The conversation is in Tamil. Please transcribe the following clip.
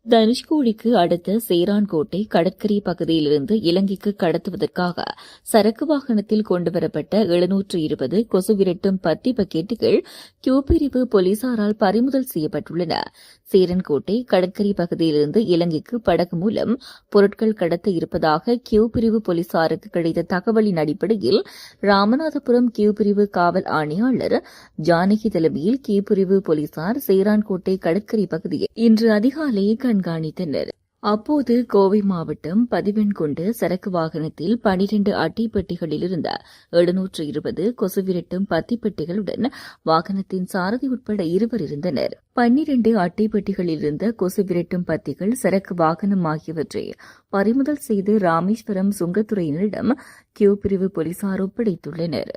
தனுஷ்கோடிக்கு அடுத்த சேரான்கோட்டை கடற்கரை பகுதியிலிருந்து இலங்கைக்கு கடத்துவதற்காக சரக்கு வாகனத்தில் கொண்டுவரப்பட்ட 720 கொசு விரட்டும் பத்தி பக்கெட்டுகள் கியூ பிரிவு போலீசாரால் பறிமுதல் செய்யப்பட்டுள்ளன. சேரன்கோட்டை கடற்கரை பகுதியிலிருந்து இலங்கைக்கு படகு மூலம் பொருட்கள் கடத்த இருப்பதாக கியூ பிரிவு போலீசாருக்கு கிடைத்த தகவலின் அடிப்படையில் ராமநாதபுரம் கியூ பிரிவு காவல் ஆணையாளர் ஜானகி தலைமையில் கியூ பிரிவு போலீசார் சேரான்கோட்டை கடற்கரை பகுதியை இன்று அதிகாலை கண்காணித்தனர். அப்போது கோவை மாவட்டம் பதிவெண்கொண்டு சரக்கு வாகனத்தில் 12 அட்டை பெட்டிகளில் இருந்த 720 கொசுவிரட்டும் பத்தி பெட்டிகளுடன் வாகனத்தின் சாரதி உட்பட 2 இருந்தனர். 12 அட்டை பெட்டிகளில் இருந்த கொசு விரட்டும் பத்திகள், சரக்கு வாகனம் ஆகியவற்றை பறிமுதல் செய்து ராமேஸ்வரம் சுங்கத்துறையினரிடம் கியூ பிரிவு போலீசார் ஒப்படைத்துள்ளனர்.